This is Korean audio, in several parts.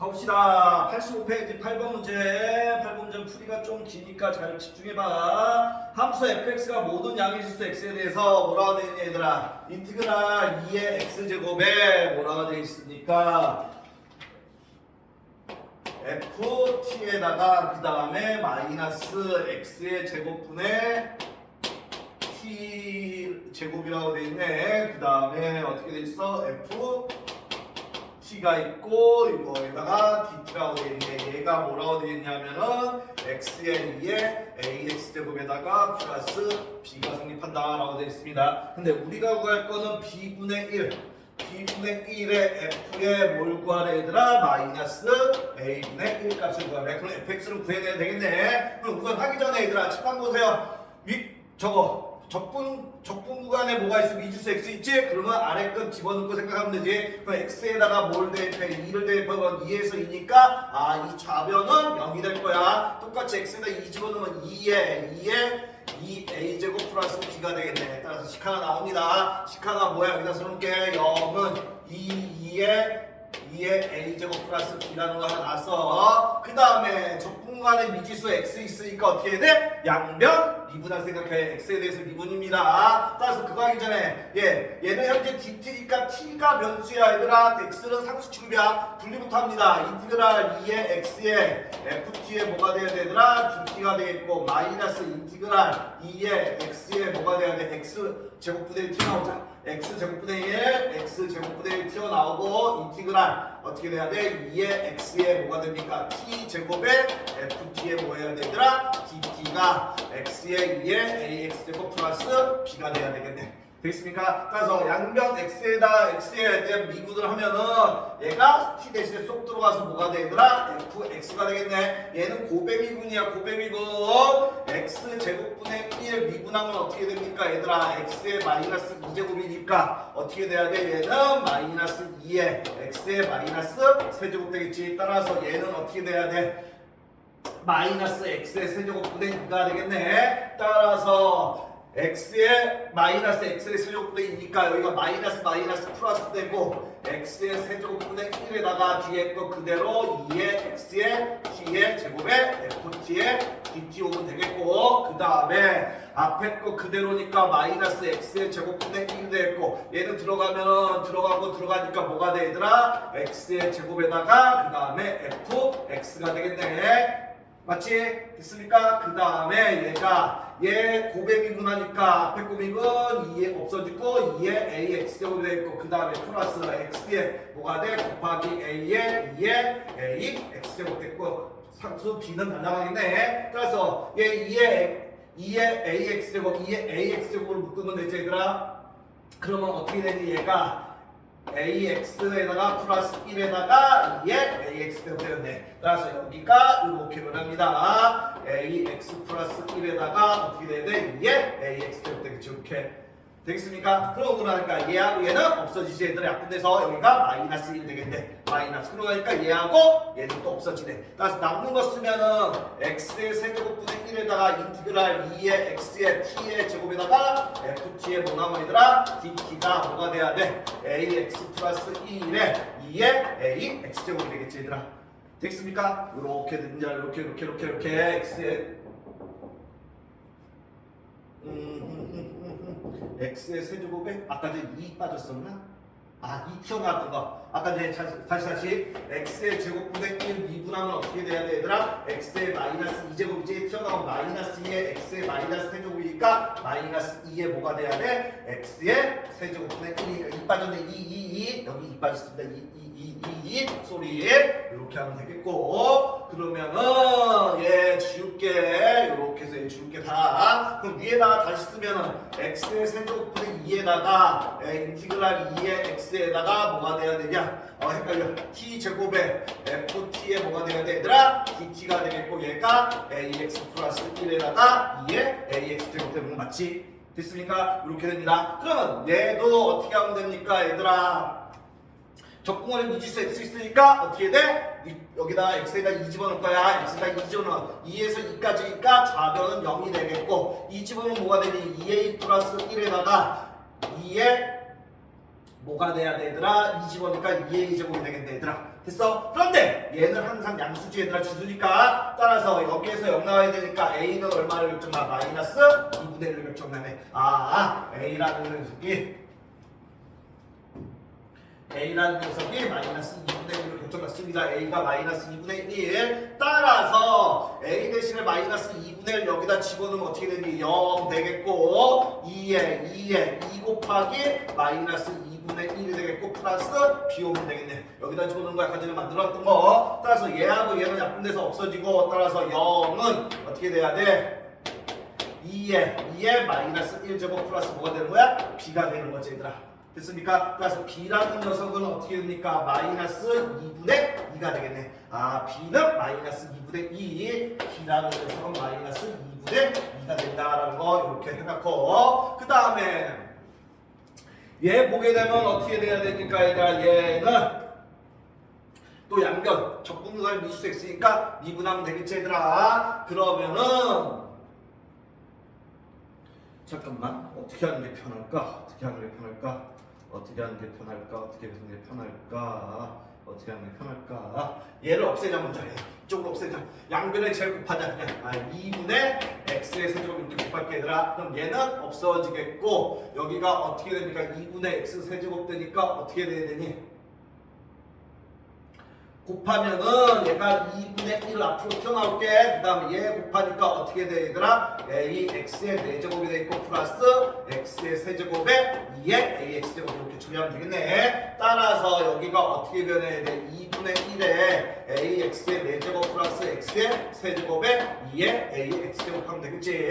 가봅시다. 85페이지 8번 문제. 8번 문제 풀이가 좀 기니까 잘 집중해봐. 함수 fx가 모든 양의실수 x에 대해서 뭐라고 되어 있니 얘들아? 인티그랄 2의 x제곱에 뭐라고 되어 있으니까 ft에다가 그 다음에 마이너스 x의 제곱분의 t 제곱이라고 되어 있네. 그 다음에 어떻게 되어 있어? f t가 있고 이거에다가 dt라고 되어 있네. 얘가 뭐라고 되어 있냐면은 x의 2에 ax제곱에다가 플러스 b가 성립한다 라고 되어 있습니다. 근데 우리가 구할 거는 b분의 1의 f에 뭘 구하래 얘들아? 마이너스 a분의 1 값을 구하래. 그럼 fx를 구해내야 되겠네. 그럼 우선 하기 전에 얘들아 칠판 보세요. 적분 구간에 뭐가 있으면 이지수 x 있지? 그러면 아래 끝 집어넣고 생각하면 되지. 그럼 x에다가 뭘 대입해? 2를 대입하면 2에서 2니까 이 좌변은 0이 될 거야. 똑같이 x에다 2 집어넣으면 2a 제곱 플러스 b가 되겠네. 따라서 식하나 나옵니다. 식하나 뭐야? 여기다 써놓을게. 0은 2의 a 제곱 플러스 b라는 거 하나 나왔어. 그 다음에 적분간에 미지수 x 있으니까 어떻게 해야 돼? 양변 미분할 생각해. x에 대해서 미분입니다. 따라서 그거 하기 전에 얘는 현재 dt니까 t가 변수야 얘들아. x는 상수 취급이야. 분리부터 합니다. 인티그랄 2의 x에 ft에 뭐가 돼야 되더라? dt가 되겠고 마이너스 인티그랄 2의 x에 뭐가 돼야 돼? x 제곱분의 1 튀어나오자. x 제곱분의 1 x 제곱분의 1 튀어나오고 인티그랄 어떻게 돼야 돼? 2의 x에 뭐가 됩니까? t 제곱에 ft에 뭐 해야 되더라? dt가 x의 2의 ax 제곱 플러스 b가 돼야 되겠네. 되겠습니까? 따라서 양변 x에다 x에 대한 미분을 하면은 얘가 t 대신에 쏙 들어가서 뭐가 되더라? fx가 되겠네. 얘는 고배미분이야. 고배미분. x 제곱분의 1 미분하면 어떻게 됩니까? 얘들아 x의 마이너스 2제곱이니까 어떻게 돼야 돼? 얘는 마이너스 2에 x의 마이너스 세제곱 되겠지. 따라서 얘는 어떻게 돼야 돼? 마이너스 x의 세제곱분의 2가 되겠네. 따라서 x의 마이너스 x의 세제곱분의 2니까 여기가 마이너스 플러스 되고 x의 세제곱분의 1에다가 뒤에 거 그대로 2의 x의 t의 제곱에 ft의 dt 오면 되겠고 그 다음에 앞에 거 그대로니까 마이너스 x의 제곱분의 1이 되겠고 얘는 들어가니까 뭐가 돼 얘들아? x의 제곱에다가 그 다음에 fx가 되겠네. 맞지? 됐습니까? 그 다음에 얘 고배미분하니까 앞에 고미분 2에 없어지고 2에 ax제곱이 되겠고 그 다음에 플러스 x에 뭐가 돼? 곱하기 a에 2에 a x제곱 됐고 상수 b는 날라가겠네. 따라서 얘 2에 ax제곱 2에 ax제곱으로 묶으면 되지 얘들아. 그러면 어떻게 되니 얘가 ax에다가 플러스 1에다가 2에 ax제곱 되었네. 따라서 여기가 이렇게 변합니다. ax 플러스 1에다가 어떻게 돼야 돼? 2에 ax제곱 되겠죠. 이렇게 되겠습니까? 그러고 나니까 얘하고 얘는 없어지지. 얘들이 약분돼서 여기가 마이너스 1 되겠네. 마이너스. 그러고 나니까 얘하고 얘는 또 없어지네. 따라서 남는 거 쓰면은 x의 세제곱분의 1에다가 인티그랄 2의 x의 t의 제곱에다가 ft의 뭐 남아 얘들아? dt가 뭐가 돼야 돼? ax 플러스 1에 2의 a x제곱이 되겠지 얘들아. 되겠습니까? 이렇게 됩니다. 이렇게 x의 x의 세제곱에 아까 전에 2 빠졌었나? 2 튀어나왔던 거. 아까 전에 다시 x의 제곱분의 1 미분하면 어떻게 돼야 돼 얘들아? x의 마이너스 2제곱이지. 튀어나온 마이너스 2의 x의 마이너스 세제곱이니까 마이너스 2의 뭐가 돼야 돼? x의 세제곱분의 1이니까 2 빠졌네. 2 여기 2 빠졌습니다. 2 소리에 이렇게 하면 되겠고 그러면은 얘 지울게 이렇게 해서 얘 지울게 다. 그럼 위에다가 다시 쓰면은 x의 세제곱분의 2에다가 인티그랄 2의 x에다가 뭐가 돼야 되냐? 헷갈려. t 제곱에 ft에 뭐가 돼야 돼 얘들아? dt가 되겠고 얘가 ax 플러스 1에다가 2의 ax 제곱 되는 거 맞지? 됐습니까? 이렇게 됩니다. 그러면 얘도 어떻게 하면 됩니까 얘들아? 적분원에 미지수 x 있으니까 어떻게 돼? 여기다 x에다 2 집어넣을 거야. x에다 2 집어넣어. 2에서 2까지니까 좌변은 0이 되겠고 이 집어넣으면 뭐가 되니? 2a 플러스 1에다가 2의 뭐가 돼야 돼 얘들아? 2 집어니까 2의 2제곱이 되겠네 얘들아. 됐어? 그런데 얘는 항상 양수지 얘들아 지수니까 따라서 여기에서 0 나와야 되니까 A는 얼마를 결정나? 마이너스 2분의 1을 결정나네. A라는 녀석이 마이너스 2분의 1을 결정났습니다. A가 마이너스 2분의 1. 따라서 A 대신에 마이너스 2분의 1 여기다 집어넣으면 어떻게 되니? 0 되겠고 2 곱하기 마이너스 2분의 1이 되겠고 플러스 비오면 되겠네. 여기다 집어넣은 거 아까 전에 만들었던 거. 따라서 얘하고 얘는 약분돼서 없어지고 따라서 0은 어떻게 돼야 돼? 2에 마이너스 1제곱 플러스 뭐가 되는 거야? B가 되는 거지 얘들아. 됐습니까? 따라서 B라는 녀석은 어떻게 됩니까? 마이너스 2분의 2가 되겠네. B는 마이너스 2분의 2, B라는 녀석은 마이너스 2분의 2가 된다라는 거 이렇게 해놓고 그 다음에 얘 보게 되면 어떻게 돼야 되니까 얘는 또 양변 적분구간의 미수수 x니까 미분하면 되겠지 얘들아. 그러면은 잠깐만 어떻게 하는 게 편할까? 어떻게 하는 게 편할까? 얘를 없애자 먼저 해. 이쪽으로 없애자. 양변에 제일 곱하자 그냥. 2분의 x의 세제곱 이렇게 곱할게 얘들아. 그럼 얘는 없어지겠고 여기가 어떻게 됩니까? 2분의 x 세제곱 되니까 어떻게 돼야 되니? 곱하면은 얘가 2분의 1을 앞으로 튀어나올게. 그 다음에 얘 곱하니까 어떻게 돼 얘들아? a x의 4제곱이 돼 있고 플러스 x의 세제곱에 2의 ax제곱 이렇게 처리하면 되겠네. 따라서 여기가 어떻게 변해야 돼? 2분의 1에 ax의 4제곱 플러스 x의 세제곱에 2의 ax제곱 하면 되겠지.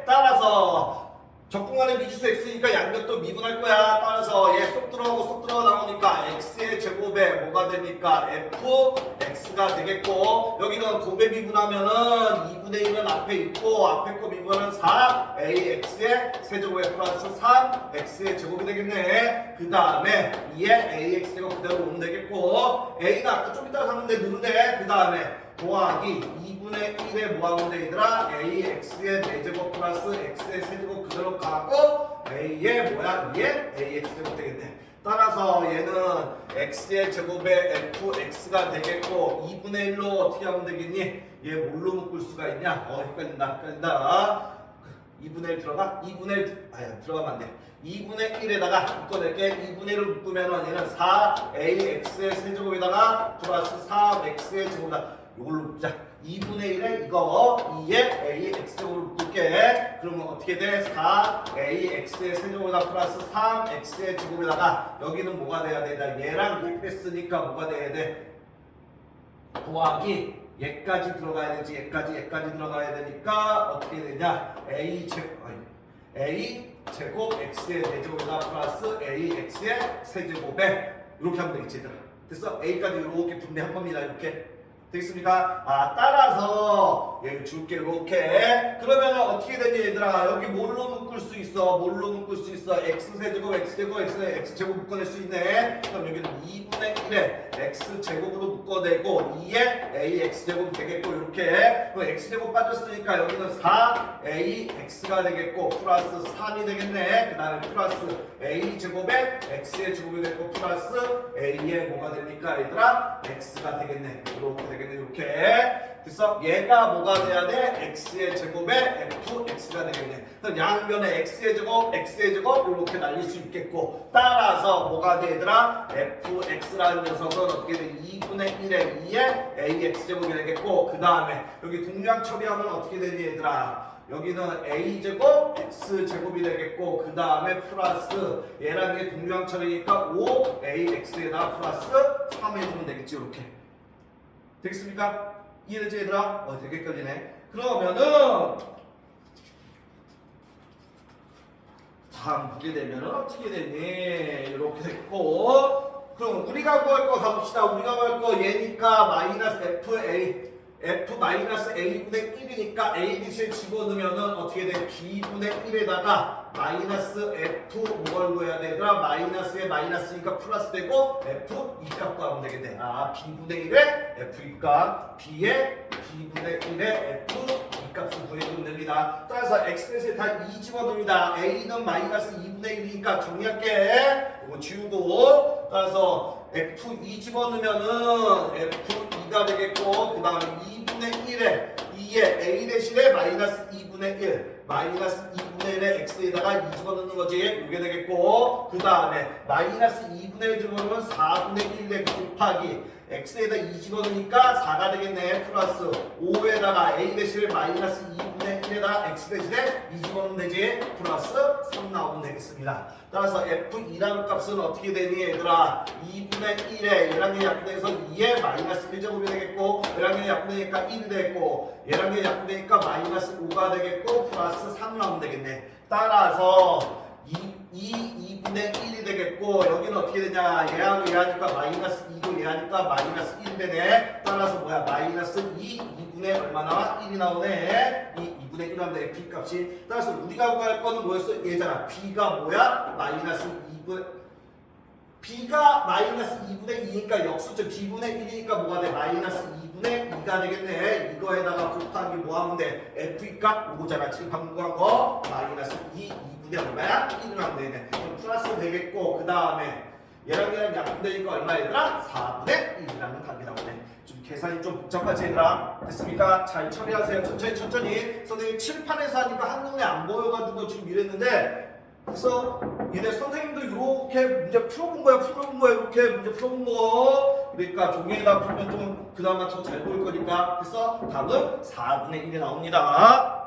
따라서 적분간의 미지수 x니까 양변도 미분할 거야. 따라서 얘 쏙 들어가고 나오니까 x의 제곱에 뭐가 되니까 fx가 되겠고 여기는 곱에 미분하면은 2분의 1은 앞에 있고 앞에 거 미분하면 4ax의 세제곱에 플러스 3x의 제곱이 되겠네. 그 다음에 2의 ax제곱 그대로 오면 되겠고 a는 아까 좀 이따가 샀는데 누른데 그 다음에 더하기 2분의 1에 뭐하면 돼 얘들아? ax의 4제곱 플러스 x의 세제곱 그대로 가고 a의 뭐야? 2의 ax제곱 되겠네. 따라서 얘는 x의 제곱에 fx가 되겠고 2분의 1로 어떻게 하면 되겠니? 얘 뭘로 묶을 수가 있냐? 헷갈린다. 2분의 1 들어가? 2분의 1 들어가면 안 돼. 2분의 1에다가 묶어낼게. 2분의 1을 묶으면 얘는 4ax의 세제곱에다가 플러스 3x의 제곱이다. 이걸로 묶자. 2분의 1에 이거 2의 ax제곱을 묶을게. 그러면 어떻게 돼? 4ax의 세제곱에다 플러스 3x의 제곱에다가 여기는 뭐가 돼야 돼? 얘랑 얘 뺐으니까 뭐가 돼야 돼? 더하기 얘까지 들어가야 되지. 얘까지 들어가야 되니까 어떻게 되냐? a제곱 x의 4제곱에다 플러스 ax의 세제곱에 이렇게 하면 되겠지 얘들아. 됐어? a까지 이렇게 분배한 겁니다. 이렇게 되겠습니까? 따라서 얘를 줄게 이렇게. 그러면 어떻게 되니 얘들아? 여기 뭘로 묶을 수 있어? x세제곱 x제곱 묶어낼 수 있네. 그럼 여기는 2분의 1에 x제곱으로 묶어내고 2에 ax제곱 되겠고 이렇게. 그럼 x제곱 빠졌으니까 여기는 4ax가 되겠고 플러스 3이 되겠네. 그 다음에 플러스 a제곱에 x의 제곱이 되고 플러스 a의 뭐가 됩니까 얘들아? x가 되겠네. 이렇게 이렇게 됐어? 얘가 뭐가 돼야 돼? x의 제곱에 fx가 되겠네. 그럼 양변에 x의 제곱 이렇게 날릴 수 있겠고 따라서 뭐가 돼 얘들아? fx라는 녀석은 어떻게 돼? 2분의 1에 2의 ax제곱이 되겠고 그 다음에 여기 동량 처리하면 어떻게 되니 얘들아? 여기는 a제곱 x제곱이 되겠고 그 다음에 플러스 얘랑 게 동량 처리니까 5ax에다 플러스 3 해주면 되겠지 이렇게. 되겠습니까? 이해되지 얘들아? 되게 헷갈리네. 그러면은 다음 보게 되면은 어떻게 되니? 이렇게 됐고 그럼 우리가 구할 거 가봅시다. 우리가 구할 거 얘니까 마이너스 f 마이너스 a분의 1이니까 a 대신에 집어넣으면은 어떻게 돼? b분의 1에다가 마이너스 f 뭘 구해야 되더라? 마이너스에 마이너스니까 플러스 되고 f 이 값 구하면 되겠네. b분의 1에 f 이 값 b의 B분의 1의 F 이 값을 구해주면 됩니다. 따라서 X넷에 다 2 집어넣습니다. A는 마이너스 2분의 1이니까 정리할게. 이거 지우고 따라서 F2 집어넣으면은 F2가 되겠고 그 다음에 2분의 1에 2에 A 대신에 마이너스 2분의 1 마이너스 2분의 1의 X에다가 2 집어넣는 거지. 이게 되겠고 그 다음에 마이너스 2분의 1 집어넣으면 4분의 1의 곱하기 X에다 2 집어넣으니까 4가 되겠네. 플러스 5에다가 A 대신에 마이너스 2분의 1에다가 X 대신에 2 집어넣으면 되지. 플러스 3 나오면 되겠습니다. 따라서 F2라는 값은 어떻게 되니 얘들아? 2분의 1에 얘랑 얘 약분해서 2에 마이너스 1제곱이 되겠고 얘랑 얘 약분하니까 1이 되겠고 얘랑 얘 약분하니까 마이너스 5가 되겠고 플러스 3 나오면 되겠네. 따라서 2분의 1이 되겠고 여기는 어떻게 되냐 얘하고 얘하니까 마이너스 2고 얘하니까 마이너스 1이 되네. 따라서 뭐야 마이너스 2분의 얼마 나와? 1이 나오네. 2분의 1 하면 P 값이. 따라서 우리가 구할 거는 뭐였어? 얘잖아. B가 뭐야? 마이너스 2분 B가 마이너스 2분의 2니까 역수점 B분의 1이니까 뭐가 돼? 마이너스 2분의 2가 되겠네. 이거에다가 곱하기 뭐 하면 돼? F 값 5잖아. 지금 방금 구한 거 마이너스 2분의 얼마야? 1을 하면 되네. 그럼 플러스 되겠고 그 다음에 얘랑 약분되니까 얼마 얘들아? 4분의 1이라는 답이 나오네. 좀 계산이 좀 복잡하지 얘들아? 됐습니까? 잘 처리하세요. 천천히. 선생님 칠판에서 하니까 한눈에 안 보여가지고 지금 이랬는데 그래서 얘네 선생님도 이렇게 문제 풀어본 거야 이렇게 문제 풀어본 거. 그러니까 종이에다 풀면 좀 그나마 더 잘 보일 거니까. 그래서 답은 4분의 1이 나옵니다.